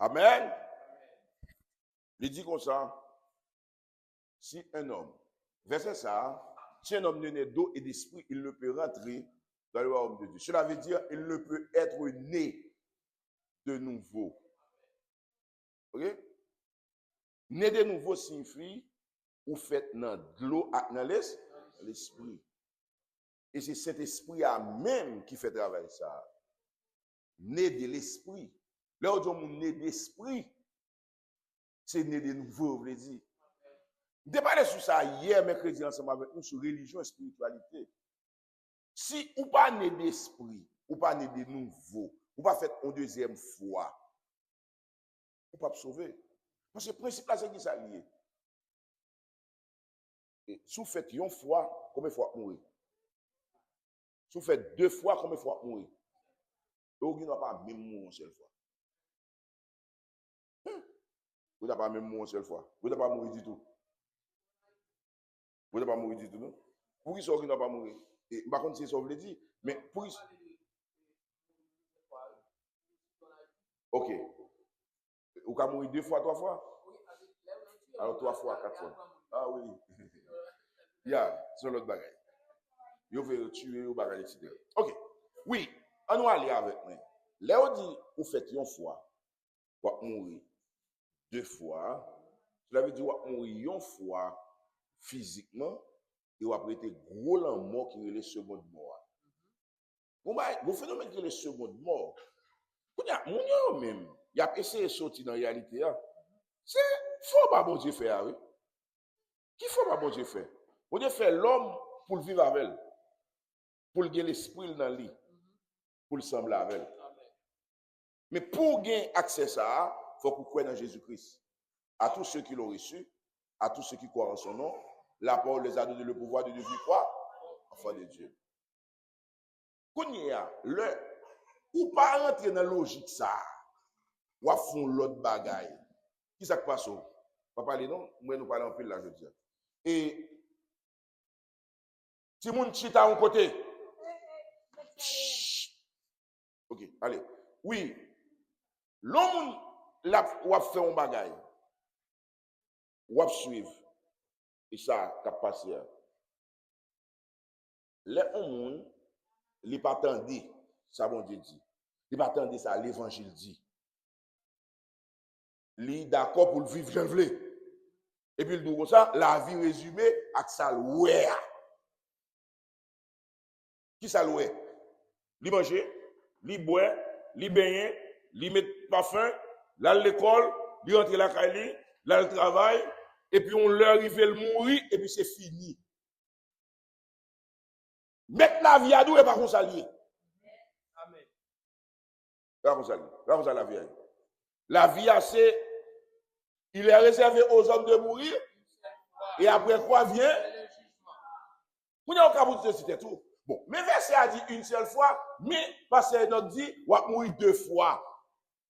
Amen. Il dit comme ça, si un homme, verset ça, si un homme n'est né d'eau et d'esprit, il ne peut rentrer dans le royaume de Dieu. Cela veut dire qu'il ne peut être né de nouveau. Ok? Né de nouveau signifie ou fait dans l'eau, dans l'esprit. Et c'est cet esprit à même qui fait travailler ça. Né de l'esprit. Là où on est né d'esprit, c'est né de nouveau, vous dire. Je parlais sur ça hier, mercredi, ensemble avec nous, sur religion et spiritualité. Si ou pas né d'esprit, ou pas né de nouveau, ou pas fait une deuxième fois, ou pas sauver. Parce que le principe là, c'est qui ça lié. Si vous faites une fois, combien de fois mourir? Si vous faites 2 fois, combien de fois mourir? Vous n'avez pas même mourir une seule fois. Vous n'avez pas même mourir une seule fois. Vous n'avez pas mourir du tout. Vous n'avez pas mourir du tout, non? Pour qui ça, vous n'avez pas mourir? Et par contre, c'est ça que vous voulez dire. Mais pour qui... Ok. Vous pouvez mourir 2 fois, 3 fois? Alors 3 fois, 4 fois. Ah oui. C'est l'autre bagaille. Vous pouvez tuer ou bagaille, etc. Ok. Oui, on va aller avec moi. Là, on dit, vous faites une fois, vous mourir 2 fois. Cela veut dire, vous mourir une fois physiquement, et vous avez été gros la mort qui est le second mort. Vous phénomène qui est le second mort. Mon même, il a essayé de sortir dans la réalité. C'est faut pas bon Dieu faire, oui. Qui faut pas bon Dieu faire? Bon Dieu fait l'homme pour le vivre avec elle, pour le gagner l'esprit dans lui, pour le sembler avec elle. Mais pour gagner accès à ça, il faut qu'on croie dans Jésus-Christ. À tous ceux qui l'ont reçu, à tous ceux qui croient en son nom, la parole les a donné le pouvoir de devenir quoi? Enfant de Dieu. Quand il y a le, ou pas rentrer dans la logique ça, ou à fond l'autre bagaille. Qui ça passe? Pas parler non, moi nous parlons en pile là je dis. Et si moun chita à un côté. OK, allez. Oui. L'homme l'a ou a fait un bagaille. Ou a suivre. Et ça qu'a passé. Les hommes li pas attendé ça bon Dieu dit. Li pas attendé ça l'évangile dit. Li d'accord pour le vivre j'en vle. Et puis le dit comme ça, la vie résumée avec ça ouais. Qui ça loué? Li manger, li boire, li baigner, li mettre parfum, là l'école, li rentrer la caille, là le travail, et puis on leur arrive le mourir et puis c'est fini. Mettre la vie à dos et pas qu'on s'allie. Amen. Pas qu'on s'allie. Pas qu'on s'allie la vie. La vie c'est il est réservé aux hommes de mourir et après quoi vient? Vous n'avez aucun bout de c'était tout. Bon, mais verset a dit une seule fois, mais parce que notre dit, on va mourir 2 fois.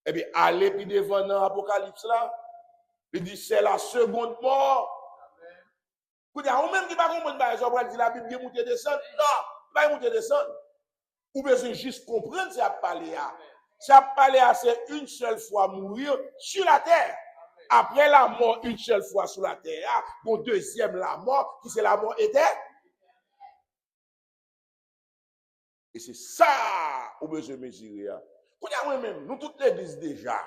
Eh bien, allez puis devant dans l'Apocalypse là, il dit c'est la seconde mort. Vous dites, on même qui va comprendre, par exemple, dit la Bible, il monte et descend. Non, pas monte et descend. Ou besoin juste comprendre ça parler à. Ça parler à c'est une seule fois mourir sur la terre. Après la mort, une seule fois sur la terre, bon deuxième la mort, qui c'est la mort éternelle. Et c'est ça où besoin de mesurer. Quand il y a même, nous toute l'église déjà,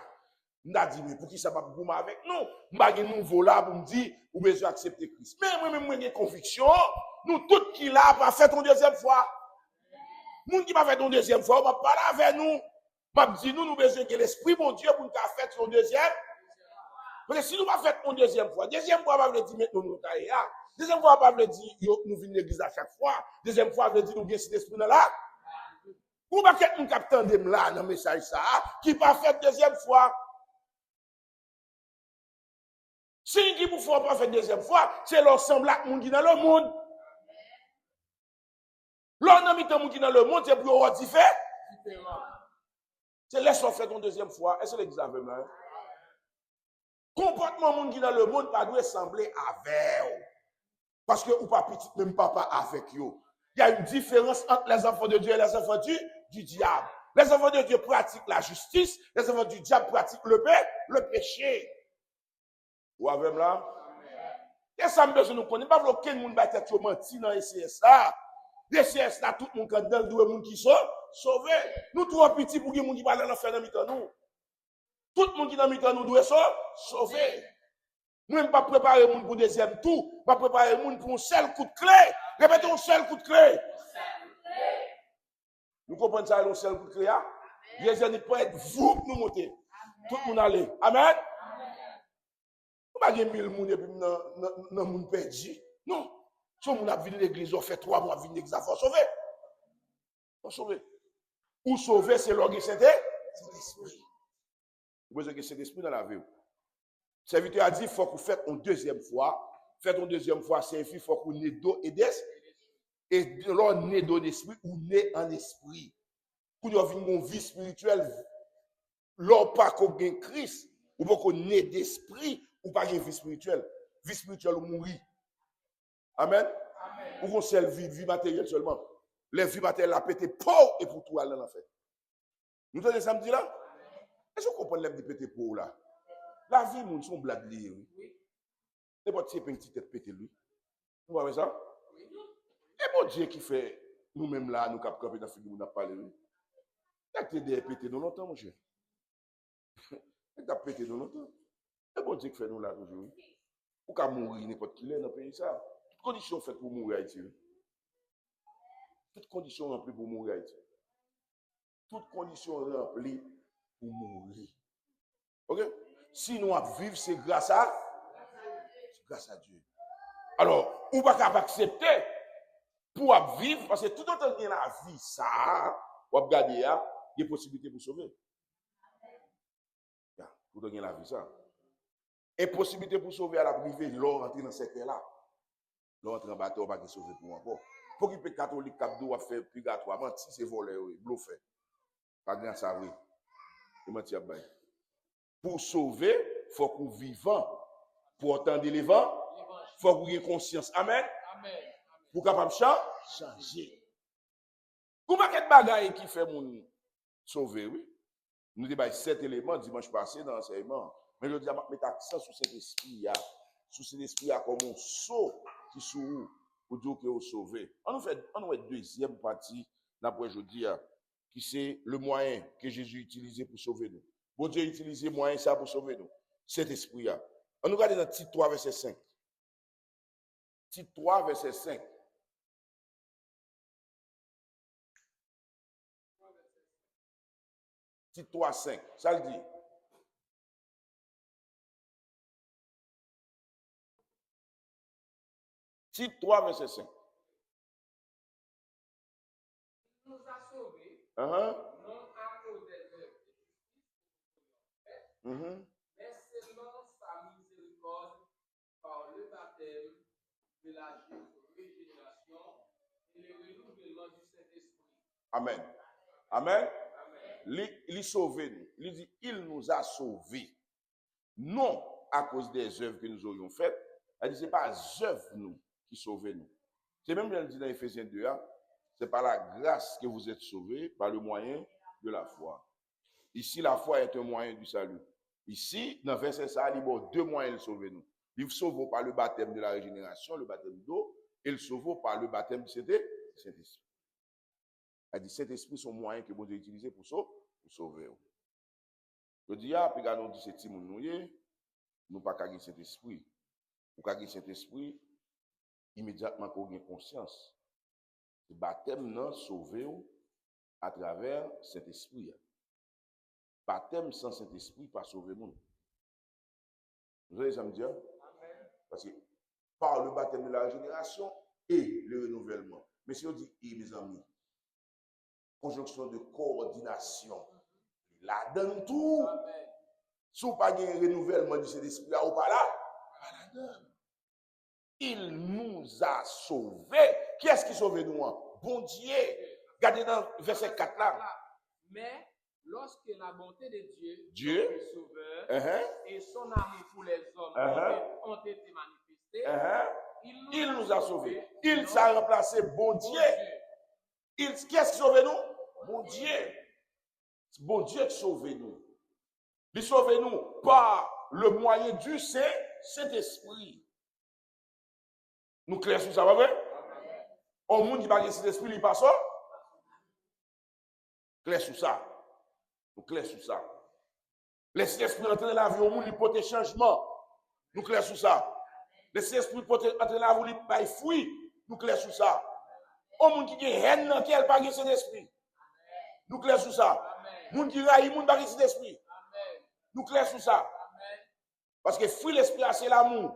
nous avons dit, mais pour qui ça va pour moi avec nous? Nous avons nouveau là pour me dire, ou besoin d'accepter Christ. Mais moi-même, j'ai une conviction, nous tous qui là, pas fait une deuxième fois. Nous qui pas fait une deuxième fois, on va parler avec nous. On va dire, nous besoin que l'Esprit, mon Dieu, pour nous faire une deuxième. Parce que si nous pas fait une deuxième fois, on va dire, maintenant nous sommes là. Deuxième fois, on va dire, nous venons à l'église à chaque fois. Deuxième fois, on va dire, nous bien cet esprit là. Ou pas quelqu'un qui attend de là dans le message ça, qui pas fait deuxième fois. Si qui pour pas faire deuxième fois, c'est l'ensemble de monde qui dans le monde. L'ornement qui dans le monde, c'est pour différent. C'est laisse-on faire ton deuxième fois. Est-ce que l'examen là? Comportement monde qui dans le monde pas doit sembler avec. Parce que ou pas petit même papa avec yo. Il y a une différence entre les enfants de Dieu et les enfants du diable. Les enfants de Dieu pratiquent la justice. Les enfants du diable pratiquent le péché. Ou avec là? Et ça me besoin de nous connaître. Pas aucun monde va être menti dans les CS là. Les CS là, tout le monde qui dans le monde qui sont sauvés. Nous trop petits pour que les gens qui parlent dans l'enfer dans le nous. Tout le monde qui dans le nous doit sauver. Nous ne pas préparer le monde pour deuxième tour. Pas préparer le monde pour un seul coup de clé. Répétez un seul coup de clé. Nous comprenons ça, un seul coup de clé. Les gens ne peuvent être vous nous monter. Tout le monde aller. Amen. Nous ne pouvons pas 1000 personnes et puis nous ne pouvons pas perdu. Non. Si on a vu l'église, on fait 3 mois, on a vu l'église, il faut sauver. Il faut sauver. Ou sauver, c'est l'orgue Saint-Esprit. Vous avez besoin de Saint-Esprit dans la vie. Le serviteur a dit, il faut que vous faites une deuxième fois. Faites une deuxième fois, c'est il faut que vous n'ayez d'eau et d'esprit. Et là, on est d'eau d'esprit ou né en esprit. Pour nous avoir une vie spirituelle, là, pas qu'on ait Christ, ou pas qu'on ait d'esprit, ou pas qu'on ait vie spirituelle. Vie spirituelle ou mourir. Amen. Ou qu'on seule vie matérielle seulement. Les vies matérielles la pété pauvre et pour tout aller dans l'enfer. Nous tenons samedi là? Est-ce que vous comprenez les pété pauvre là? La vie, nous sommes blagues liées. Oui. N'importe qui une petite tête pété lui. Vous voyez ça? Oui. Et mon Dieu qui fait nous-mêmes là, nous cap camper dans la figure, nous n'a parlé. Il a été pété dans longtemps, mon cher. Il a pété dans longtemps. Et mon Dieu qui fait nous là toujours. Ou qu'à mourir n'importe qui là dans le pays ça. Toutes conditions faites pour mourir Haïti. Toutes conditions remplies pour mourir Haïti. Toutes conditions remplies pour mourir. Ok? Si nous vivons, c'est grâce à Dieu. Alors, on ne va pas accepter pour vivre, parce que tout autant qu'il y a la vie, ça, on va regarder, il y a des possibilités pour sauver. Tout autant qu'il y a la vie, ça. Et possibilité pour sauver à la privée, l'on rentre dans cette là. L'on rentre en bateau, on va sauver pour encore. Pour qu'il peut catholique, cap doit faire purgatoire, mentir, c'est voler, bluffé. Pas grand ça, oui. Il mentir bien. Pour sauver, il faut qu'on vivant. Pour entendre les vents, il faut qu'on ait conscience. Amen. Pour capable changer. Comment quel bagaille qui fait mon sauver, oui? Nous débat 7 éléments dimanche passé dans l'enseignement. Mais je dis à mettre accent sur cet esprit sur cet esprit comme un saut qui sous pour dire que vous sauvé. On nous fait deuxième partie d'après je dis qui c'est le moyen que Jésus utilisait pour sauver nous. Bon Dieu utilisait moyen ça pour sauver nous. Cet esprit là. On nous regarde dans Tite 3 verset 5. Tite 3 verset 5. Tite 3 5. Ça le dit. Tite 3 verset 5. Il nous a sauvés, Non à cause des œuvres de justice, mais seulement sa miséricorde par le baptême de la régénération et le renouvellement du Saint-Esprit. Amen. Amen. Il sauvé nous. Il dit, il nous a sauvés. Non à cause des œuvres que nous aurions faites. Elle dit, ce n'est pas les œuvres nous qui sauvent nous. C'est même bien dit dans Ephésiens 2, c'est par la grâce que vous êtes sauvés, par le moyen de la foi. Ici, la foi est un moyen du salut. Ici, dans verset ça, il y a 2 moyens de sauver nous. Il sauve par le baptême de la régénération, le baptême d'eau, et il sauve par le baptême du Saint-Esprit. Elle dit, Saint-Esprit, son moyen que vous utilisez pour sauver. Je dis, puis quand on dit, c'est Timon, nous pas qu'à Saint-Esprit. Pour qu'à Saint-Esprit, immédiatement qu'on ait conscience. Le baptême non sauvé à travers Saint-Esprit. Baptême sans Saint-Esprit, pas sauver nous. Vous allez ça me dire? Parce que par le baptême de la régénération et le renouvellement. Mais si on dit, mes amis, conjonction de coordination, là donne tout. Si vous n'avez pas de renouvellement de cet esprit là ou pas là, il nous a sauvés. Qui est-ce qui sauve nous? Bon Dieu. Regardez dans verset 4 là. Mais lorsque la bonté de Dieu, le Sauveur, et son amour pour les hommes ont été manifestés, il nous a sauvés. Il s'est remplacé bon Dieu. Qui est-ce qui sauve nous? Bon Dieu. Bon Dieu sauve nous. Il sauve nous par le moyen du Saint-Esprit. Nous clairs sur ça, pas vrai? Au monde qui parle de Saint-Esprit, il passe ça. Clair sur ça. Nous clairs sur ça. Le Saint-Esprit entre dans la vie au monde, il porte changement. Nous clairs sur ça. Le Saint-Esprit porte entre dans la vie, il paye fruit. Nous clairs sur ça. Au monde qui a haine dans quel pas de Saint-Esprit. Nous clairs sur ça. Monde qui raille, monde pas de Saint-Esprit. Nous clairs sur ça. Parce que fruit l'esprit, c'est l'amour.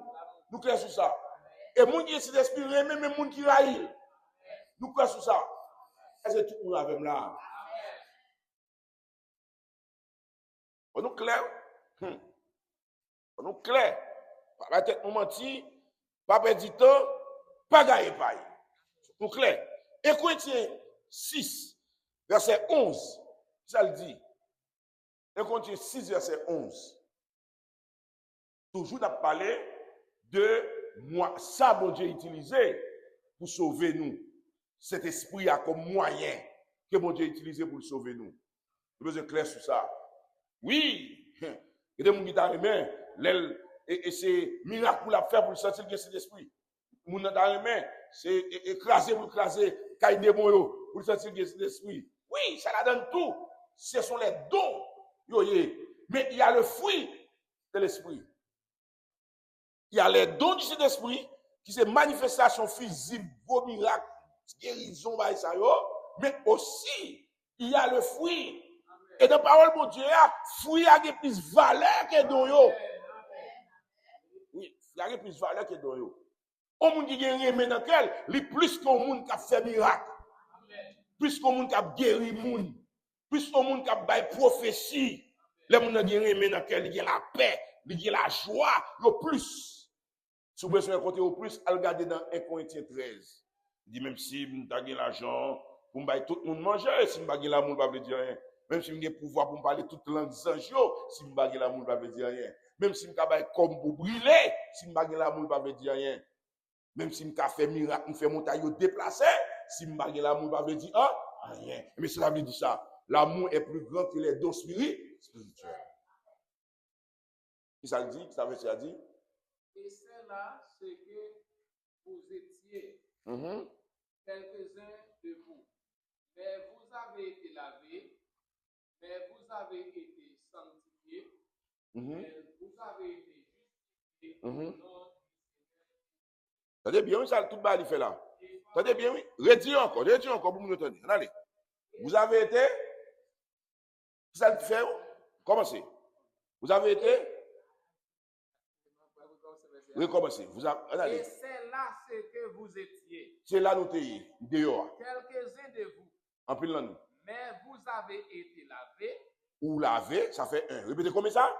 Nous clairs sur ça. Et monde qui est l'esprit, même monde qui raille. Nous clairs sur ça. Est-ce que tout le monde avec là? On nous clair? On nous clair? Pas tête nous mentir, pas perdre du temps, pas gagner paille. Nous clair? Et Corinthiens 6, verset 11, ça le dit. Et Corinthiens 6, verset 11. Toujours n'a parlé de moi, ça bon Dieu utilisé pour sauver nous. Cet esprit a comme moyen que bon Dieu a utilisé pour sauver nous. Vous êtes clair sur ça? Oui. Il y a des gens qui ont aimé, et c'est miracle pour la faire pour sentir que cet esprit. Moun dans les mains, c'est écraser pour écraser, caille démon pour sentir que cet esprit. Oui, ça la donne tout. Ce sont les dons. Mais il y a le fruit de l'esprit. Il y a les dons du Saint-Esprit qui sont manifestations physiques, beaux miracles, guérison, mais aussi il y a le fruit. Et dans la parole de Dieu, fruit a plus de valeur que don. Oui, il y a plus de valeur que don. Au monde qui gagne maintenant quel, il plus qu'au monde qui a fait miracle. Plus qu'au monde qui a guéri monde. Plus qu'au monde qui a bail prophétie. Les monde qui gagne maintenant quel, il y a la paix, il y a la joie, le plus. Si vous besoin côté au plus, à regarder dans 1 Corinthiens 13. Il dit même si vous avez l'argent, pour me tout le monde manger, si vous avez l'amour, vous ne pouvez dire rien. Même si vous avez le pouvoir pour me parler toute langue sans jour, si vous avez l'amour, vous ne pouvez dire rien. Même si vous avez comme pour brûler, si vous avez l'amour, vous ne pouvez dire rien. Même si vous avez fait miracle, vous fait montagne déplacé, si vous avez l'amour, vous ne pouvez dire rien. Mais cela veut dire ça. L'amour est plus grand que les dons spirituels. Qui ça le dit? Ça veut dire? Et c'est là ce que vous étiez, quelques-uns de vous. Mais vous avez été lavés, mais vous avez été sanctifiés, mais vous avez été justifiés. Attendez bien, oui, ça tout bas, il fait là. Attendez bien, oui. Redis encore, pour nous entendre. Allez. Vous avez été. Ça le fait? Commencez. Vous avez été. Recommencez. Et c'est là ce que vous étiez. C'est là nous étions. Dehors. Quelques-uns de vous. En plus de nous. Mais vous avez été lavés. Ou lavé, ça fait un. Répétez comme ça.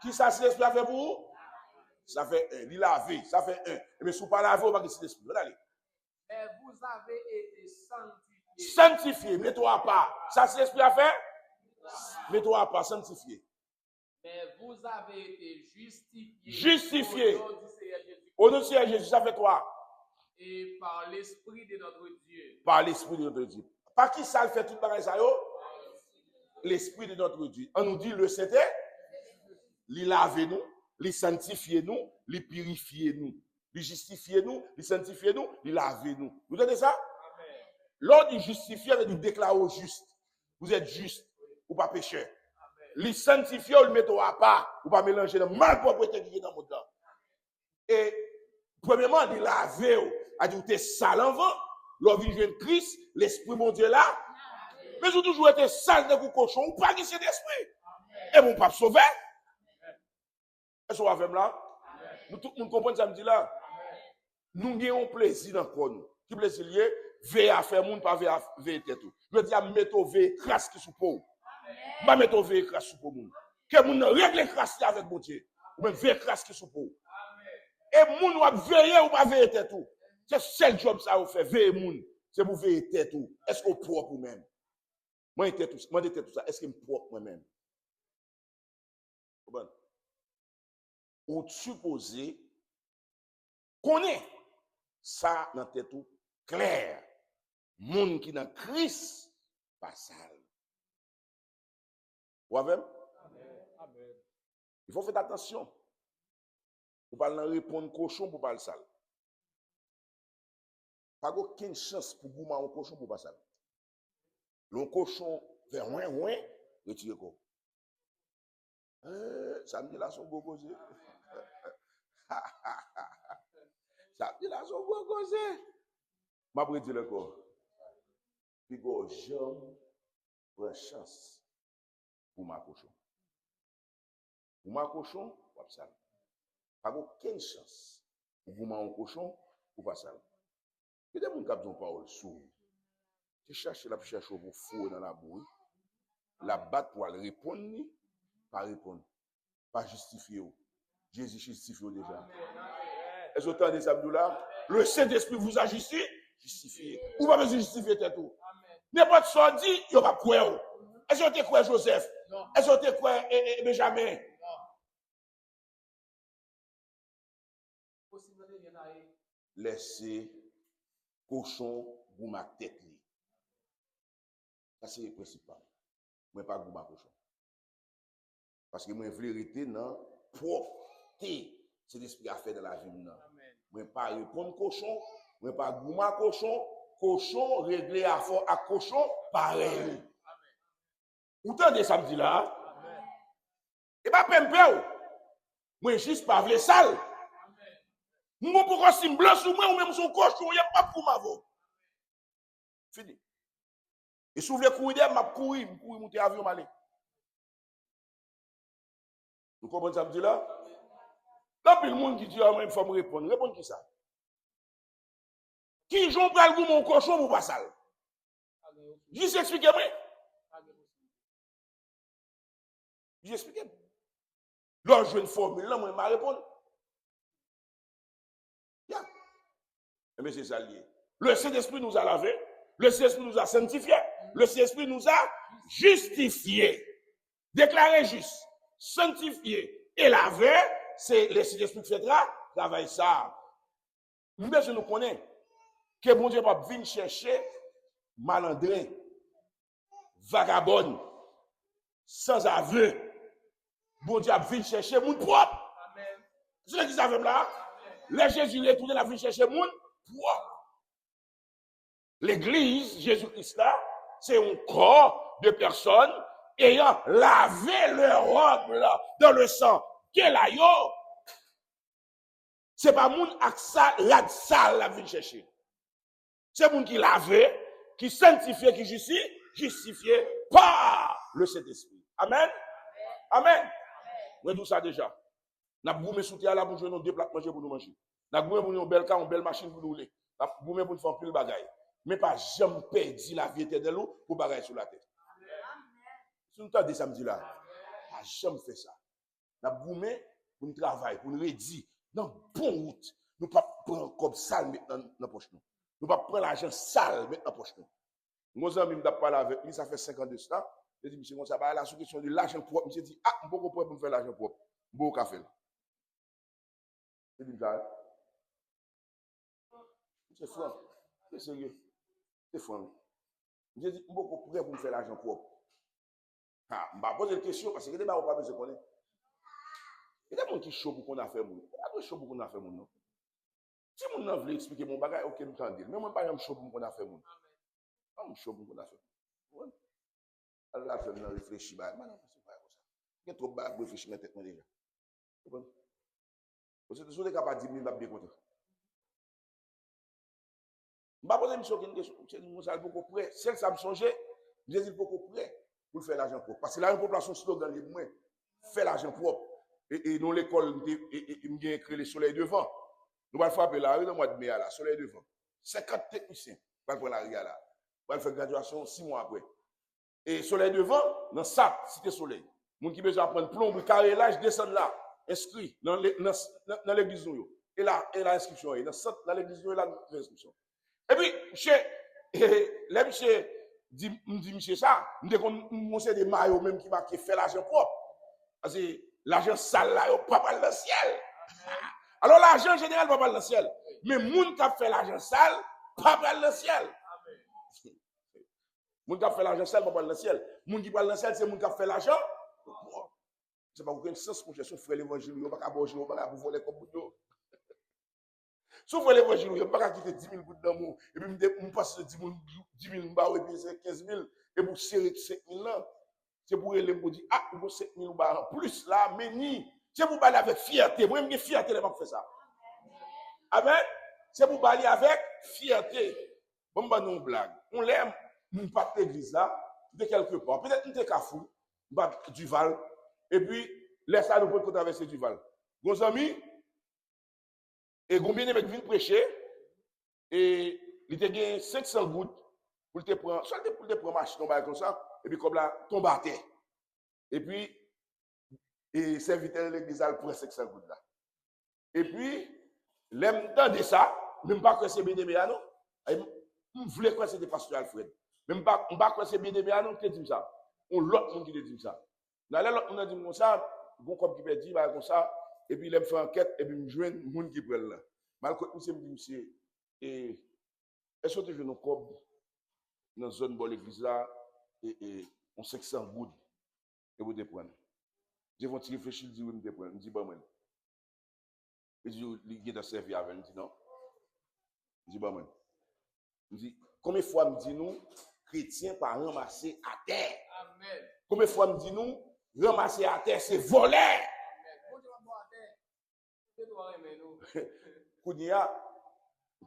Qui ça, c'est l'esprit a fait pour vous? Ça fait un. Il lavé, ça fait un. Mais si vous ne pas lavé, on va gagner l'esprit. Allez. Mais vous avez été sanctifiés. Sanctifié, mets-toi à part. Ça, c'est l'esprit a fait? Mets-toi à part, sanctifié. Mais vous avez été justifiés. Justifié. Au nom du Seigneur Jésus, ça fait toi. Et par l'Esprit de notre Dieu. Par l'Esprit de notre Dieu. Par qui ça le fait tout pareil ça? L'Esprit de notre Dieu. On nous dit le Saint-Esprit, il lave nous, il sanctifie nous, il purifie nous, il justifie nous, il sanctifie nous, il lave nous. Vous entendez ça? Lors du justifié, il nous déclare au juste. Vous êtes juste ou pas pécheur. Les sanctifier, le mettre à part, ou pas mélanger dans mal propreté qui est dans le monde. Et, premièrement, il laver, a dit, vous êtes sale en vent, l'envie de Christ, l'esprit mon Dieu là, mais vous toujours été sale de vous cochon, ou pas qui c'est d'esprit. Et mon pape sauvé. Est-ce que vous avez là? Nous, tout le monde comprend ça, me dit là. Nous avons plaisir dans le corps. Qui plaisir lié? Veille à faire monde, pas veille à veiller tête. Je dis à mettre veille crasse qui sous peau. Pas mettre veille crasse sous peau. Que moun règle crasse avec mon Dieu. Ou même veille crasse qui sous peau. Et moun va veiller ou pas veiller tête. C'est seul job ça vous fait veiller moun. C'est pour veiller tête. Est-ce qu'on propre ou même? Moi tête tout ça. Est-ce que je propre moi-même? Bon. On suppose qu'on est ça dans tête tout clair. Moun qui dans Christ pas sale. Ou avec? Amen. Il faut faire attention. Pour pas répondre cochon pour pas le sale. Pas aucune chance pour vous un cochon pour pas sale. Le cochon fait ouin, retire quoi. Samedi là son beau causé. Samedi là son beau causé. M'a prêté le corps. Puis go jamais prend chance pour ma cochon. Pour ma cochon, pas sale. Pas aucune chance pour vous un cochon pour pas sale. Il y a des gens qui ont parole sourde. Tu cherches la cherche pour fou dans la bouille. La batte pour répondre, pas répondre, pas justifier. Jésus justifie déjà. Est-ce que vous entendez ça, Abdullah? Le Saint-Esprit vous a justifié. Ou pas besoin de justifier tout. N'importe ce qu'on dit, il n'y a pas de quoi. Est-ce que tu crois Joseph? Est-ce que tu crois Benjamin? Laissez cochon pour ma tête. Ça, c'est le principal. Moi, pas pour ma cochon. Parce que moi, vérité, non, porter, c'est l'esprit à faire dans la vie. Moi, pas répondre cochon, moi, pas gouma cochon, réglé à fort à cochon, pareil. Vous entendez samedi là? Et pas pempe, moi, juste pas vle sale. Moi, pourquoi si blanc sur moi, ou même son cochon, il n'y a pas pour ma voix. Fini. Et si vous voulez courir, je courir, monter avion, aller. Vous comprenez ça, me dit là? Là, puis le monde qui dit, ah, il faut me répondre. Répondre qui ça? Qui j'en parle pour mon cochon pour pas sale? Juste expliquez-moi. Juste expliquez-moi. Là, je veux une formule, là, moi, je vais répondre. Yeah. Mais c'est ça lié. Le Saint-Esprit nous a lavé. Le Saint-Esprit nous a sanctifié. Le Saint-Esprit nous a justifié. Déclaré juste, sanctifié et lavé, c'est le Saint-Esprit qui fait travail ça. Nous nous connaissons que bon Dieu va venir chercher malandrin, vagabond, sans aveu. Bon Dieu va venir chercher moun propre. C'est ce qui savent là. Les Jésus retourné la venir chercher moun propre. L'église, Jésus-Christ là, c'est un corps de personnes ayant lavé leur robe là, dans le sang. Quel ayo? C'est pas moun ak sale la venir chercher. C'est moun qui lavé, qui sanctifié, qui justifié par le Saint-Esprit. Amen. Amen. Nous tout ça déjà. N'a goumé soutien là pour jouer nos deux plats manger pour nous manger. N'a goumé pour nous belle car une belle machine pour nous rouler. N'a goumé pour nous faire plus bagaille. Mais pas jamais perdre la vie éternelle pour bagaille sur la tête. Si nous t'entendez samedi là, pas jamais fait ça. N'a goumé pour nous travailler, pour nous rédiger dans bonne route. Nous pas prendre comme sale maintenant dans poche nous. Nous pas prendre l'argent sale maintenant dans poche nous. Mon ami m'a parlé avec lui, ça fait 5 ans de ça. Je dis monsieur, on ça va la question de l'argent propre. Monsieur dit ah, on peut pas pour faire l'argent propre. Bon café. C'est franc. C'est sérieux. C'est franc. Je dis, on peut prêt pour me faire l'argent propre. Ah, je vais poser une question parce que les gens ne pas besoin de connaître. Il y a des gens qui sont chaud pour qu'on a fait mon. Il y a des gens chaud pour qu'on a fait mon nom. Si mon nom veut expliquer mon bagage, ok, nous t'en dire. Mais moi, pas chaud pour qu'on a fait mon. Pas chaud pour qu'on a fait. Alors là, je vais réfléchir. Mais non, c'est pas comme ça. Il y a trop de réfléchir dans tête déjà. Vous êtes sûr capable de dire, je vais bien content. Je ne vais pas poser une question. Je suis beaucoup prêt. Celle ça me songeait, je suis beaucoup prêt pour faire l'argent propre. Parce que là, une population slogan, il dit, faire l'argent propre. Et dans l'école, il me écrit le soleil devant. Nous allons frapper la rue dans le mois de mai, là, soleil devant. 50 techniciens pour prendre la rue là. On va faire graduation 6 mois après. Et soleil devant, dans SAP, cité soleil. Les gens qui besoin prendre plomb, carré là, je descends là, inscrit dans l'église. Et là, l'inscription. Dans l'église, il y a l'inscription. Et puis, monsieur dit, monsieur ça, nous c'est des maillots même qui fait l'argent propre. Parce que l'argent sale là, il pas mal dans le ciel. Alors l'argent en général pas mal dans le ciel. Mais moun qui fait l'argent sale, pas mal dans le ciel. Moun qui fait l'argent sale, pas mal dans le ciel. Moun qui parle dans le ciel, c'est moun qui fait l'argent C'est pas aucun sens mon cher, son frère l'évangile, il pas bonger, il pas voler comme vous. Son frère l'évangile, il pas quitter 10 000 gouttes d'amour et puis me passer 10 000 barres et puis c'est 15 000 et pour serrer 5 000 là. C'est pour elle me dire ah, vous 5 000 barres plus là, mais ni c'est pour parler avec fierté. Moi j'ai fierté de pas faire ça. Amen. C'est pour parler avec fierté. Bon bah nous blague. On l'aime, nous pas l'église là, de quelque part. Peut-être nous t'es Kafou, Duval et puis laisse ça nous pour traverser Duval. Nos amis et combien de mecs viennent prêcher et il te gagne 500 gouttes pour te prendre, soit pour te prendre machine comme ça et puis comme là tombe à terre. Et puis et serviteur de l'église a pris 500 gouttes là. Et puis l'aime de ça, même pas que c'est BDBA non. Je voulais que c'était pasteur Alfred. Même pas que c'est BDBA non qui dit ça. On l'autre monde qui dit ça. Là l'autre on a dit comme ça, bon comme qui peut dire comme ça et puis il me fait enquête et puis me joindre monde qui prend là. Malgré tout, me dit monsieur et est-ce que tu veux nos cob dans la zone de l'église là et on 500 gouttes et vous te prendre. Je vais te réfléchir, je vais te prendre. Je dis bon moi. Je dis il est servi avec, je dis non. Je dis bon moi. Je dis combien de fois me dit nous chrétiens pas ramasser à terre. Amen. Combien de fois me dit nous ramasser à terre c'est voler. Kounia,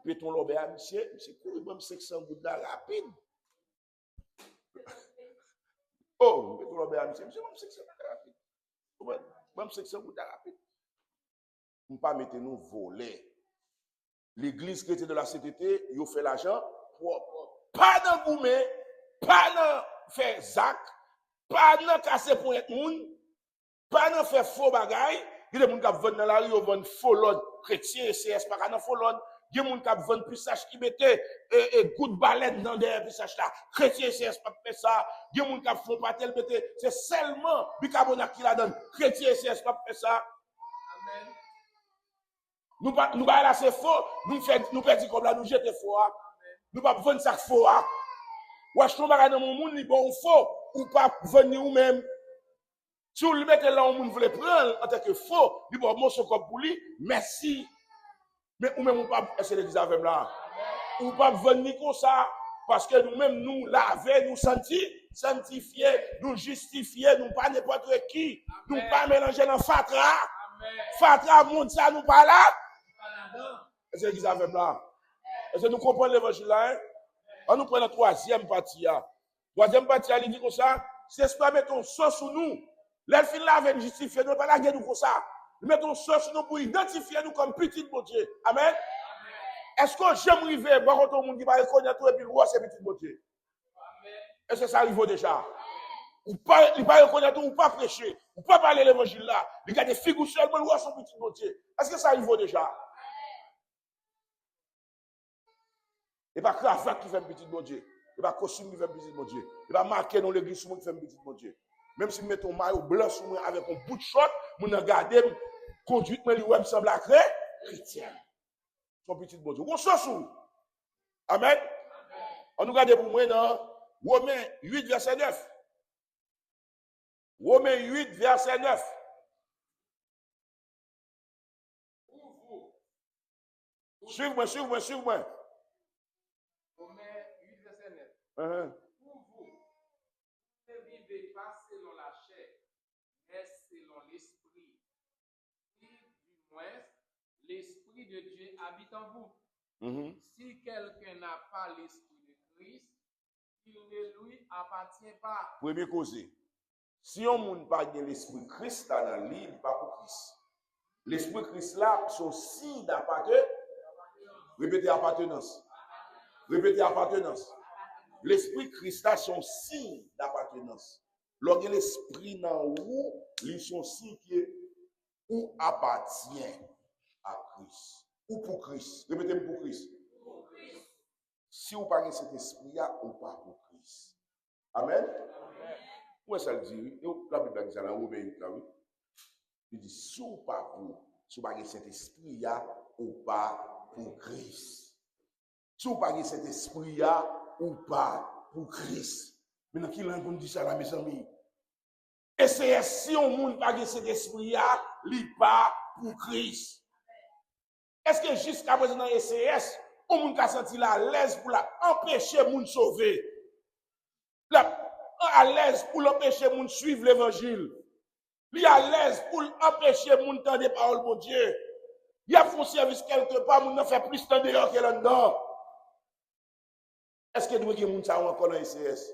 péton l'obé à monsieur couru même 500 gouttes là rapide. Oh, péton l'obé à monsieur même 500 gouttes rapide. Même 500 gouttes rapide. On pas mettre nous voler. L'église qui était de la CTT, il fait l'argent propre. Pas dans gourmet, pas dans faire zac, pas dans casser pour être moun, pas dans faire faux bagaille. Il y a des gens qui vendent dans la rue, ils vendent faux l'ordre chrétien, CS, pas dans faux l'ordre. Il y a des gens qui vendent puissage qui mettent goutte balette dans des puissage là. Chrétien, CS, pas fait ça. Il y a des gens qui font pas tel mettre. C'est seulement bicarbonate qui la donne. Chrétien, CS, pas fait ça. Amen. Nous pas là c'est faux, nous perdons comme là nous jeter faux. Nous pas vendre ça faux. Ou acheter bagage dans mon monde, li bon faux ou pas venir ou même. Si vous le mettez là on monde veut prendre en tant que faux, li bon morceau comme pour lui, merci. Mais ou même ou pas essayer de dire avec là. Ou pas venir comme ça parce que nous-mêmes nous laver, nous sanctifier, nous justifier, nous pas n'importe qui, nous pas mélanger dans fatra. Fatra monde ça nous pas là. Est-ce que vous avez là? Est-ce que nous comprenons l'évangile là? On nous prend la troisième partie. Troisième partie, il dit comme ça, c'est pas mettre un sauce sur nous. L'elfin là vient justifier, nous pas la guerre comme ça. Nous mettons un sauce sur nous pour identifier nous comme petit bon Dieu. Amen. Est-ce que j'aime arriver, bon, quand tout le monde qui va reconnaître tout et puis le roi c'est petit bon Dieu? Est-ce que ça arrive déjà? Ou pas, il pas reconnaître ou pas prêcher, ou pas parler l'évangile là. Il y a des figures seulement, le roi son petit bon Dieu. Est-ce que ça arrive déjà? Et pas cravate qui fait un petit bon Dieu. Et pas costume qui fait un petit bon Dieu. Et pas marqué dans l'église qui fait un petit bon Dieu. Même si nous mettons un maillot blanc sur moi avec un bout de short, nous regardons, conduite, mais lui semble à chrétien. Son petit bon Dieu. On s'en sous. Amen. On nous regarde pour moi dans Romains 8, verset 9. Romains 8, verset 9. Suivez-moi. Romains 8, verset 9. Uh-huh. Pour vous, ne vivez pas selon la chair, mais selon l'esprit. Si du moins, l'esprit de Dieu habite en vous. Mm-hmm. Si quelqu'un n'a pas l'esprit de Christ, il ne lui appartient pas. Premier cause. Si on n'a pas l'esprit Christ dans le livre, pas pour Christ. L'esprit Christ là, son signe d'appartenance. Répétez appartenance. Répétez appartenance. L'esprit Christ là, son signe d'appartenance. Lorsque l'esprit dans vous, il son signe qui est ou appartient à Christ. Ou pour Christ. Répétez pour Christ. Si vous parlez de cet esprit-là, ou pas pour Christ. Amen. Où est-ce qu'elle dit? La Bible dit ça dans Romains 8, là, oui. Il dit, si vous pas pour, si vous parlez de cet esprit-là, ou pas pour Christ. Si vous parlez de cet esprit-là, ou pas pour Christ. Maintenant, qui l'a dit ça là, mes amis? Et c'est si on monde pas de cet esprit-là, il pas pour Christ. Est-ce que jusqu'à présent dans SCS, on monde a senti la l'aise pour empêcher moun sauver? À l'aise pour l'empêcher moun suivre l'évangile. Il est à l'aise pour empêcher moun entendre des paroles de Dieu. Il a fait un service quelque part, moun n'a fait plus de dehors que là-dedans. Est-ce que nous avons moun ça encore dans SCS?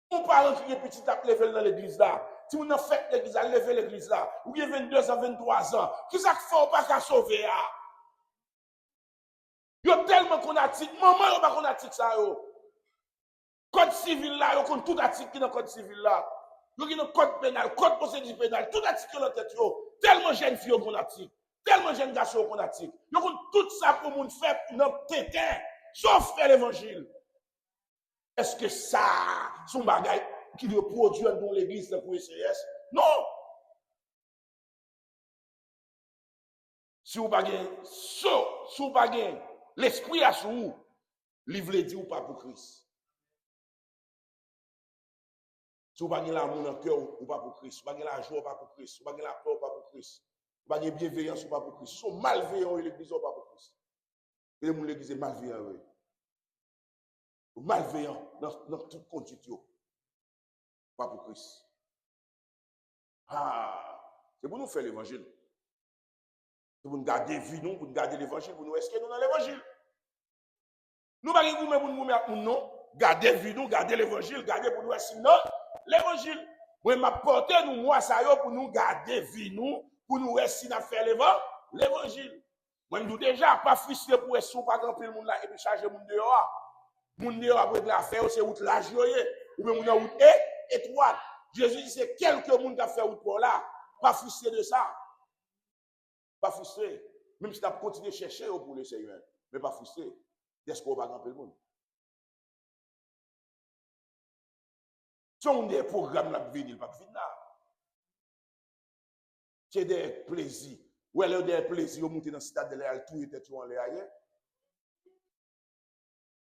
On parle qui est petit à lever dans l'église là. Si on a fait l'église, à lever l'église là, ou bien 22 ans, 23 ans, qui ça fait pas qu'à sauver là? Il y a tellement qu'on a tic, maman, il n'y a pas qu'on a tic ça yo. Code civil là, il y a tout a tic qui dans le code civil là. Il y a un code pénal, code procédure pénale, tout a tic dans la tête yo. Tellement jeune fille qu'on a tic, tellement jeune garçon qu'on a tic. Il y a tout ça pour moun faire dans tétin, sauf faire l'évangile. Est-ce que ça, son bagage qui doit produire dans l'église pour SCS? Non! Si vous n'avez pas l'esprit à sous vous, livre le dit ou pas pour Christ. Si vous n'avez pas l'amour dans le cœur ou pas pour Christ, si vous n'avez pas la joie ou pas pour Christ, si vous n'avez pas la peur ou pas pour Christ, si vous n'avez pas la bienveillance ou pas pour Christ, si vous êtes malveillant et l'église ou pas pour Christ. Et l'église est malveillant. Malveillant dans toute conduite. Pas pour Christ. Ah, c'est pour nous faire l'évangile. C'est pour nous garder vie, nous, pour nous garder l'évangile, pour nous inscrire dans l'évangile. Nous ne pouvons pas nous mettre non. Garder vie, nous, garder l'évangile, garder pour nous inscrire dans l'évangile. Moi, je m'apporte nous, moi, ça y est, pour nous garder vie, nous, pour nous inscrire dans faire l'évangile. Moi, nous déjà pas frustré pour être pas remplir le monde là et puis charger le monde dehors. Moun ne après la faire c'est route large ou bien moun route étroite. Jésus dit c'est quelques moun qui a fait route pour là, pas frustré de ça. Pas frustré. Même si tu as continué à chercher pour le Seigneur, mais pas frustré. Est-ce qu'on va remplir le monde? Si on a des programmes là, il ne pas venir là. C'est des plaisirs. Ou alors des plaisirs, on monte dans le stade de l'air, tout était tout en l'air.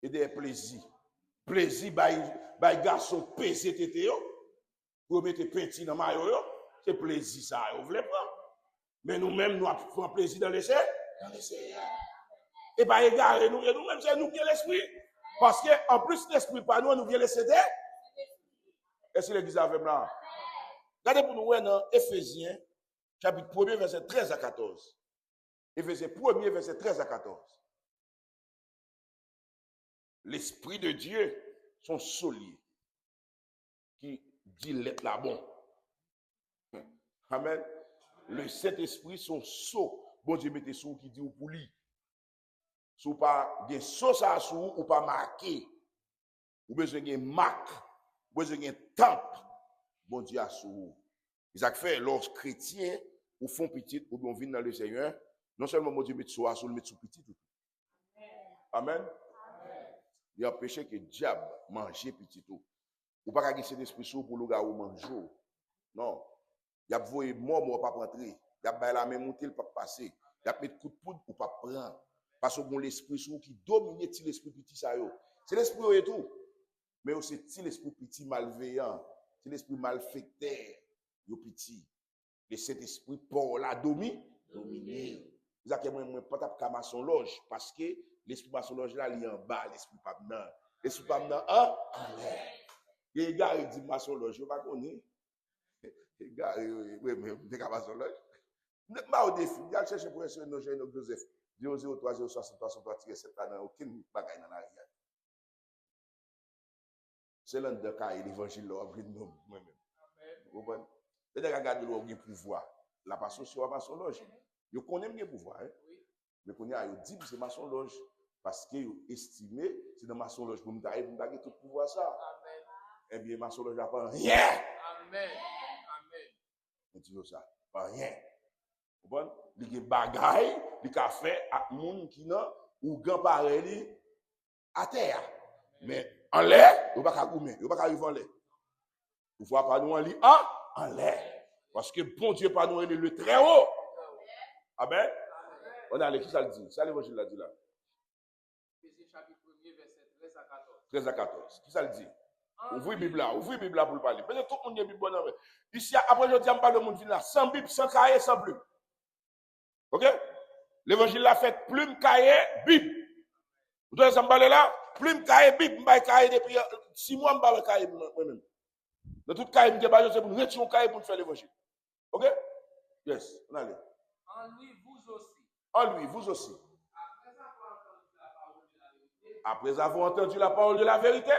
Et des plaisirs. Plaisir, by garçon pesé tété yo. Pour mettre petit dans maillot yo. C'est plaisir ça, vous voulez pas. Mais nous-mêmes, nous avons plaisir dans l'essai. Et bien, égarez nous, et nous-mêmes, c'est nous qui avons l'esprit. Parce qu'en plus, l'esprit pas nous, nous vient laisser des. Est-ce que l'église avait là? Regardez pour nous, dans Éphésiens, chapitre 1er, verset 13 à 14. Éphésiens 1er, verset 13 à 14. L'esprit de Dieu, son solier, qui dit l'être là bon. Amen. Le Saint-Esprit, son sceau. Bon Dieu, mettez sous qui dit ou pour lui. Sous pas des sauces à sous ou pas marqué. Ou besoin de marque. Ou besoin de temple. Bon Dieu à sous. Isaac fait, lorsque chrétiens ou font petit ou bien viennent dans le Seigneur, non seulement bon Dieu met sous à sous, met sous petit. Amen. Il y a un péché que le diable mange petit tout. Ou pas qu'à cet esprit sous pour le gars ou manger. Non. Il y a voyé mort pas rentrer. Il y a la même montée pas passer. Il y a mettre coup de poudre ou pas prendre. Parce que bon l'esprit sous qui domine l'esprit petit ça yo. C'est l'esprit et tout. Mais aussi l'esprit petit malveillant, c'est l'esprit malfecteur yo petit. Le Saint-Esprit pour la dominer. Vous avez moi pas tap maçon loge parce que l'esprit maçon loge là il est en bas, l'esprit pas dedans. L'esprit pas dedans en l'air. Les gars ils disent maçon loge, je pas connais. Les gars oui mais des maçon loge. Pas au défi, il a cherché pour essayer nos jeunes Joseph 003 063 63 7 dans aucune bagaille dans l'arrière. C'est l'un de cas l'évangile là après nous moi-même. Vous comprenez? C'est des regarder le pouvoir. La passion sur maçon loge. Yo connaît bien pouvoir hein. Mais connaît yo dit c'est maçon loge parce que yo estimé c'est dans maçon loge pour me gagner tout pouvoir ça. Amen. Eh bien maçon loge n'a pas rien. Amen. Amen. On dit ça, pas rien. Vous comprenez? Il y a bagaille, il a fait à monde qui n'a ou grand pareil à terre. Mais en l'air, il va pas goumer, il va pas arriver en l'air. Il faut pas nous en lit en l'air. Parce que bon Dieu pas nous le très haut. Amen. On a allé, qui ça le dit? Ça l'évangile l'a dit là. Éphésiens chapitre 1er, verset 13 à 14. 13 à 14. Qui ça le dit? Ouvrez Bible là pour le parler. Peut-être tout le monde a Bible là. Ici, après, je dis, on parle de monde là, sans Bible, sans cahier, sans plume. Ok? L'évangile l'a fait plume, cahier, Bible. Vous devez s'en parler là? Plume, cahier, Bible. Je vais cahier depuis 6 mois, je vais cahier moi-même. Dans tout cahier, je vais c'est pour retirer un cahier pour faire l'évangile. Ok? Yes, on allait. En lui, vous aussi. En lui, vous aussi. Après avoir entendu la parole de la vérité,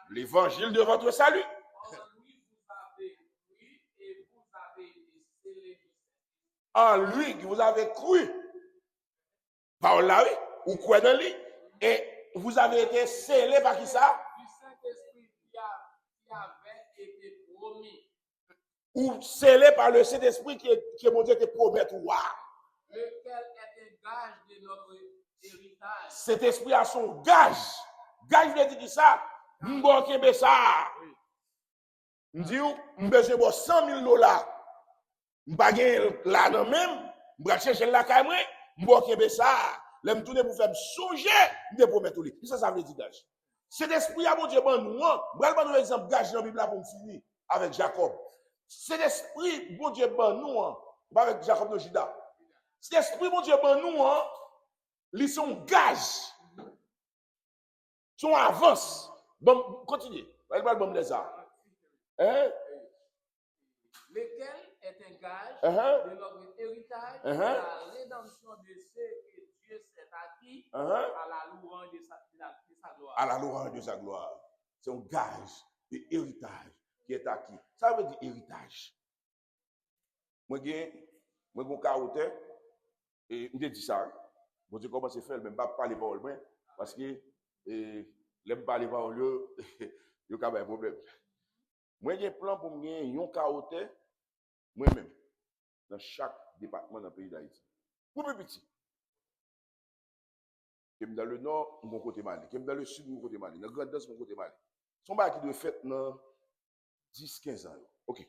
l'évangile de votre salut. En lui, vous avez cru. Par là, oui, ou quoi dans lui. Et vous avez été scellé par qui ça? Du Saint-Esprit qui avait été promis. Ou scellé par le Saint-Esprit qui est monté te promettre. Wow. Lequel est un gage de notre héritage. Cet esprit a son gage. Gage veut dire ça. M'bo kebe ça. M'di ou m'besoin de 100 000 $. M'pa gen là nan même, m'ba chercher la kay moi, m'bo kebe ça. L'aime tourner pour faire me songer, m'de promettre lui. Ça veut dire gage. Cet esprit a bon Dieu ban nous. M'bral ban nous exemple gage dans Bible là pour me finir avec Jacob. Cet esprit bon Dieu ban nous pas avec Jacob de Juda. Cet esprit bon Dieu ban nous ils sont gages. Son avance. Bon, continuez. Bon, les arts. Hein? Lequel est un gage de notre héritage, la rédemption de ceux que Dieu s'est acquis à la louange de sa gloire. À la louange de sa gloire. C'est un gage de héritage qui est acquis. Ça veut dire héritage. Moi, je carotte et je dis ça. Je dis comment c'est fait, même pas parler paroles, parce que l'aime parler paroles, il y a un problème. Moi, j'ai un plan pour me gagner un carotte, moi-même, dans chaque département dans le pays d'Haïti. Pour plus petit. Qui est dans le nord, mon côté Mali. Qui est dans le sud, mon côté Mali. Dans le grand est, mon côté Mali. Son bail qui doit faire dans 10-15 ans. Ok.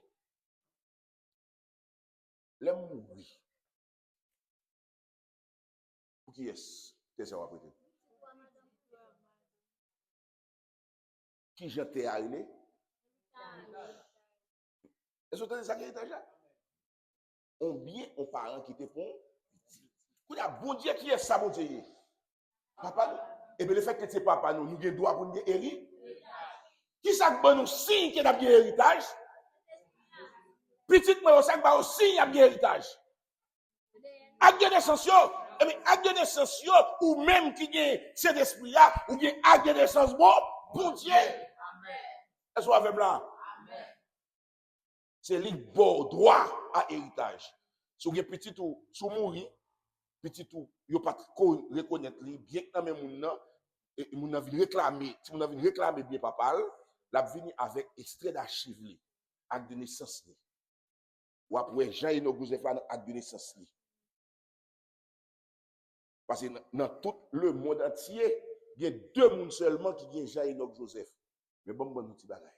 L'aime mourir. Pour qui est-ce que ça va prêter? Qui j'étais à aller? Est-ce que vous avez ça qui est là? On bien, on parent qui te font. Il y a bon Dieu qui est ça, bon Dieu. Papa, et bien le fait que c'est papa, nous avons droit pour nous hériter. Qui ça que nous signe qu'il y a bien héritage? Petit moi, ça que aussi il y a bien héritage. Acte de naissance, et bien acte de naissance, ou même qui est cet esprit-là, ou bien acte de naissance, bon Dieu. Est-ce que vous avez blanc? C'est le bon droit à héritage. Si vous avez petit ou si vous mourrez, petit ou vous ne pouvez pas reconnaître bien que dans le monde, et vous n'avez réclamé, si vous n'avez réclamé bien papa, la venu avec extrait d'archives, acte de naissance. Ou après Jean-Enoch Joseph acte de naissance. Parce que dans tout le monde entier, il y a 2 personnes seulement qui ont Jean-Enoch Joseph. Mais bon, petit bagage.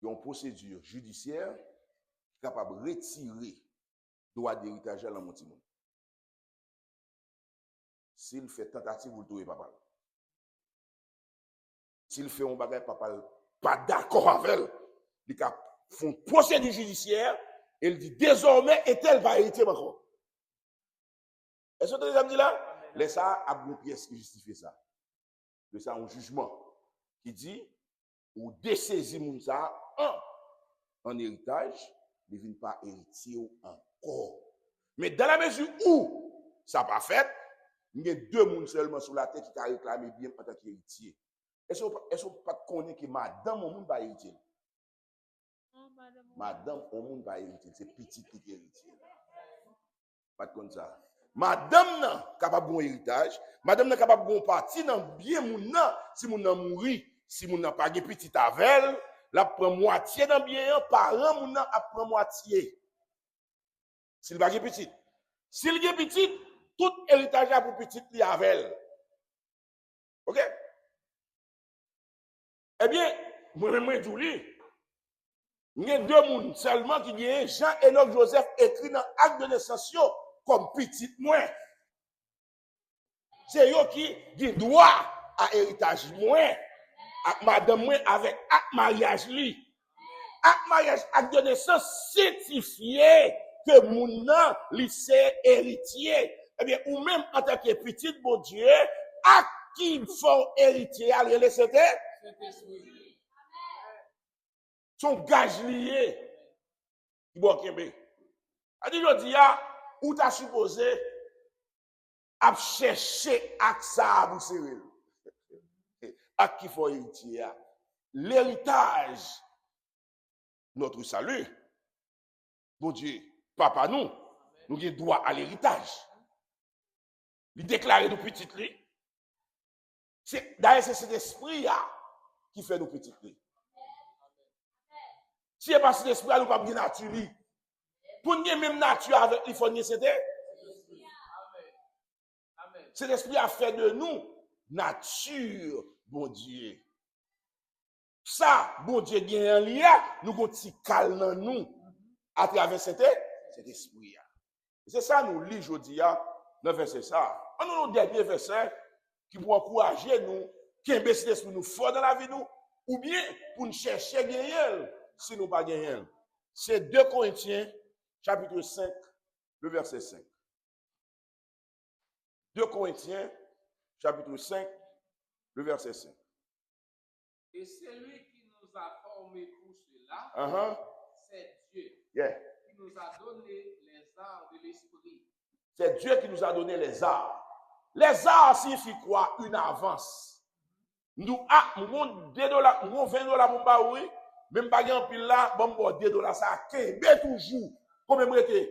Il y a une procédure judiciaire qui est capable de retirer le droit d'héritage à l'enfant. S'il fait tentative, vous le trouvez papa. S'il fait un bagage, papa pas d'accord avec elle, il fait une procédure judiciaire et il dit désormais, est-elle va hériter encore? Est-ce que vous avez dit là? Laissez ça à une pièce qui justifie ça. Laissez ça un jugement qui dit ou dessaisir ça en héritage, il ne vient pas héritier encore. Mais dans la mesure où ça n'a pas fait, il y a 2 personnes seulement sur la tête qui ont réclamé bien en tant qu'héritier. Est-ce que vous ne connaissez pas que madame au monde va hériter? Madame au monde va hériter. C'est petit qui héritier. Pas comme ça. Madame n'est capable de héritage. Madame n'est capable de partir dans bien moun nan. Si moun nan mouri, si moun nan pas de petit avec, la prend moitié dans bien, parent moun nan a prend moitié. S'il pas de petit. S'il y a petit, tout héritage a pour petit li avec. OK? Eh bien, moi dis il y a 2 personnes seulement qui ont Jean-Enoch Joseph écrit dans l'acte de naissance comme petit moins. C'est eux qui ont droit à héritage moins, à madame moins avec acte mariage lui. Acte mariage, acte de naissance certifié que mon nom, lycée héritier. Eh bien, ou même en tant que petit bon Dieu, acte qui font héritier, allez, c'était son gage lié. Bon, Kébé. A dit, je dis, où t'as supposé à chercher acte ça à vous serrer. Acte qui faut héritier. L'héritage, notre salut. Bon Dieu, papa nous avons droit à l'héritage. Il déclare nous petites lui. D'ailleurs, c'est cet esprit qui fait nous petites lui. Si n'est pas cet esprit, nous pas bien nature. Pour nous même nature avec il faut c'était. Cet esprit a fait de nous nature, bon Dieu. Ça, bon Dieu, il y a un lien, nous avons un petit calme dans nous à travers cet esprit. C'est ça nous lit aujourd'hui, dans le verset ça. On a le dernier verset qui pour encourager nous, qui est cet esprit nous fort dans la vie nous, ou bien pour nous chercher gagner si nous pas gagner. C'est 2 Corinthiens, chapitre 5, le verset 5. 2 Corinthiens, chapitre 5, le verset 5. Et celui qui nous a formés pour cela, c'est Dieu qui nous a donné les arts de l'esprit. C'est Dieu qui nous a donné les arts. Les arts signifient quoi? Une avance. Nous avons $2, nous avons $20 pour pas oui, même pas en pile là, bon $2 ça 15 toujours. Combien de temps?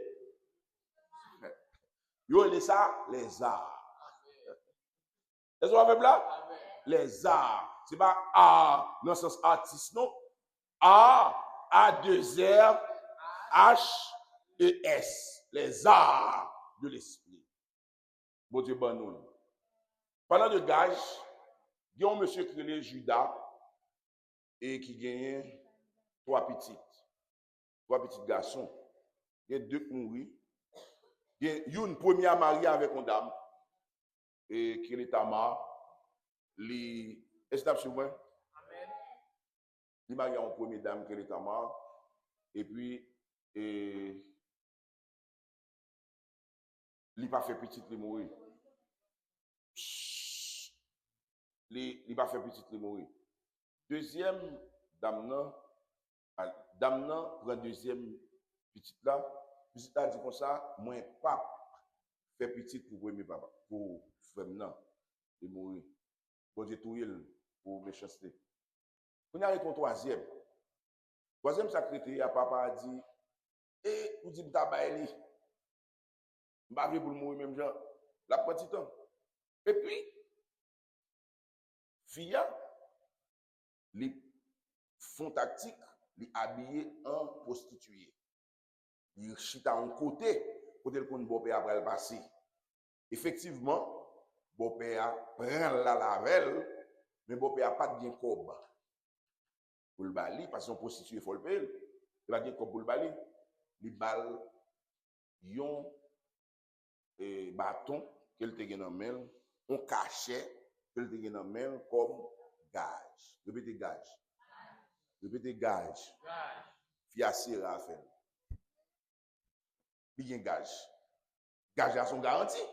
Yo les ça les arts. Est-ce que vous avez là? Les arts. C'est pas art dans le sens artiste, non. A, A2R, H et S. Les arts de l'esprit. Bon Dieu, bon nous. Pendant le gage, il y a un monsieur qui est Judas et qui gagne 3 petits garçons. Il y a 2 qui mourent. Il y a une première mariée avec une dame et qui est Tamar. Est-ce que tu vois? Amen. Il m'a marié en première dame qui est Tamar. Et puis, il n'a pas fait petit, il mourir. Il n'a pas fait petit, il mourir. Deuxième dame, prend deuxième petite là. Petite là dit comme ça, moi, pape, fait petit pour premier papa, pour frère non, il mourir. Bon Dieu, tout pour méchanceté. On a arrêté au troisième. Troisième secrétaire, papa a dit, vous dites, tabaye, je ne vais pas pour mourir même genre, la petit temps. Et puis, fille, les font tactique, les habillés en prostituée. Ils chita en côté, côté le bon père après le passé. Effectivement, bon père prend la lavelle, mais bon père pas de bien cob. Pour le bali, parce qu'on prostituée, il faut le payer. Il va bien cob pour le bali. Les balles, yon bâton, qu'elle te gagne en main, on cachait, qu'elle te gagne en main comme gage. Répétez gage. Répétez gage. Fiancé Raphaël. Bien gage. Gage à son garantie.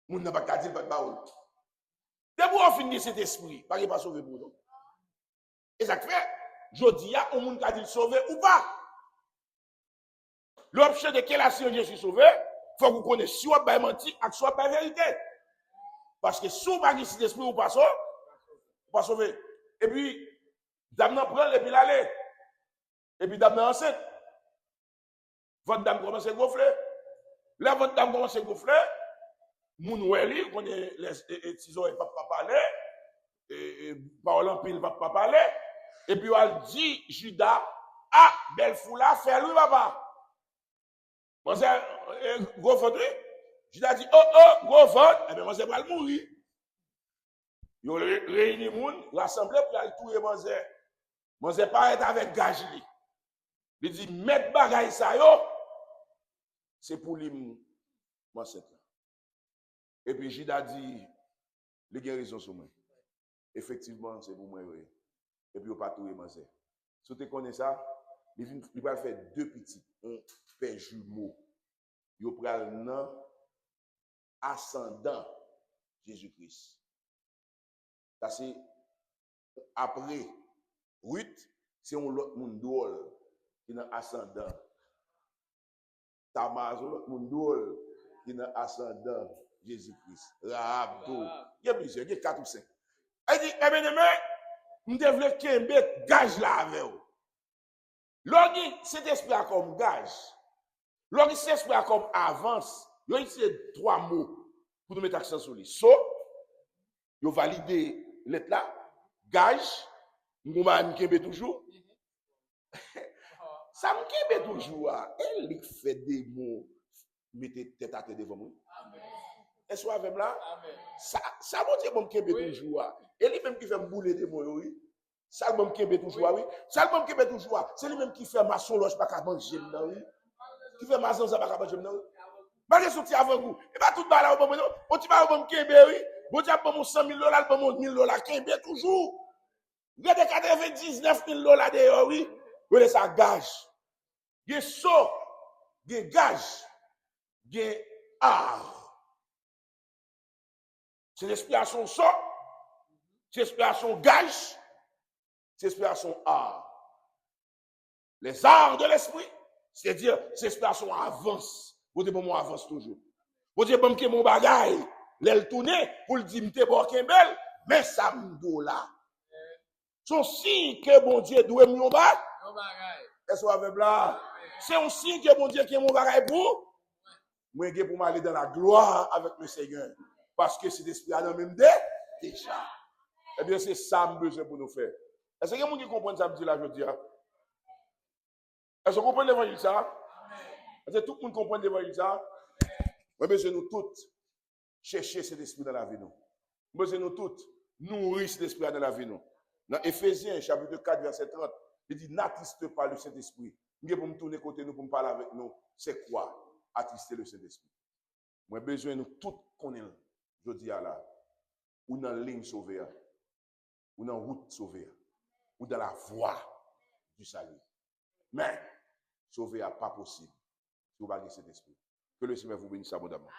Moun n'a pas qu'à dire pas de baoul. Dès pour finir cet esprit, pas sauver pour nous. Et ça fait, je dis, il y a un monde qui a dit sauver ou pas. L'option de quelle action je suis sauvé, il faut que vous connaissiez soit par menti, soit par vérité. Parce que si vous n'avez pas cet esprit, vous ne pas sauver. Et puis, dame n'en prend et puis l'aller. Et puis, dame n'en enceinte. Votre dame commence à gonfler. Là, votre dame commence à gonfler. Moun weli, on est les ciseaux et pas parler. Et parole en pile, pas parler. Et puis, elle dit, Judas, belle foula, fais-lui, papa. Moi, c'est gros faute. Judas dit, gros faute. Eh bien, moi, c'est pas le mourir. Ils ont réuni moun, rassemblé pour aller tout manger. Moi, c'est pas être avec Gajli. Il dit, mettre bagaille ça, yo, c'est pour lui, moi, c'est là. Et puis, Judas dit, Les gens raison sur moi. Effectivement, c'est pour moi. Oui. Et puis, on pas tout émancé. Si tu connais ça, il va faire deux petits, un père jumeau. Il va prendre ascendant Jésus-Christ. Ça, c'est après Ruth, c'est un autre monde drôle qui est ascendant. Tamar, c'est un autre monde drôle qui est ascendant Jésus-Christ. Rahab, il y a plusieurs, il y a 4 ou 5. Elle dit, eh bien, nous devons qu'un gage là avec vous. Lorsque cet esprit a comme gage, lorsque cet esprit a comme avance, il y a ici 3 mots pour nous mettre accent sur lui. So, il valide l'être là, gage, nous m'en toujours. Ça me toujours. Elle fait des mots, mettez tête à tête devant moi. Est-ce que vous avez là? Ça me dit bon toujours. Et lui-même qui fait me bouler des mots, oui. Ça me dit toujours, oui. Ça me dit toujours. C'est lui-même qui fait ma loge pas qu'à manger, oui. Qui fait ma zone, ça pas qu'à manger, oui. Malgré ce petit avant vous. Et pas tout bas là, on t'y va au bon Kébé, oui. Bon, tu as bon $100 000, bon $1 000, Kébé toujours. Il y a des 99 000 $ dehors, oui. Oui, ça gage. Il y a saut, il y a gage, il y a art. C'est l'expiration saut, c'est l'expiration gage, c'est l'expiration art. Les arts de l'esprit, c'est-à-dire, c'est l'expiration avance. Vous dites, bon, moi, avance toujours. Vous dites, bon, que mon bagaille, l'elle tourne, pour le dire, m'te bon, belle, mais ça m'do là. Son signe que bon Dieu doit me battre. Est-ce que vous avez là? C'est un signe que bon Dieu qui est mon bagaille pour. Moi, je pour m'aller dans la gloire avec le Seigneur. Parce que c'est l'esprit à même déjà. Eh bien, c'est ça que besoin pour nous faire. Est-ce que vous comprenez ça, me dit là, je dis? Est-ce que vous comprenez l'évangile ça? Est-ce que tout le monde comprend l'évangile ça? Moi, besoin nous tous chercher cet esprit dans la vie. Nous besoin nous tous nourrir cet esprit dans la vie. Nous. Dans Éphésiens, chapitre 4, verset 30, il dit, n'attriste pas le Saint-Esprit. Nous pour me tourner côté nous, pour me parler avec nous. C'est quoi? Attrister le Saint-Esprit. Moi, besoin nous tous connaître, je dis à la, ou dans la ligne sauvée, ou dans la route sauvée, ou dans la voie du salut. Mais, sauver n'est pas possible si vous n'avez pas cet esprit. Que le Seigneur vous bénisse abondamment.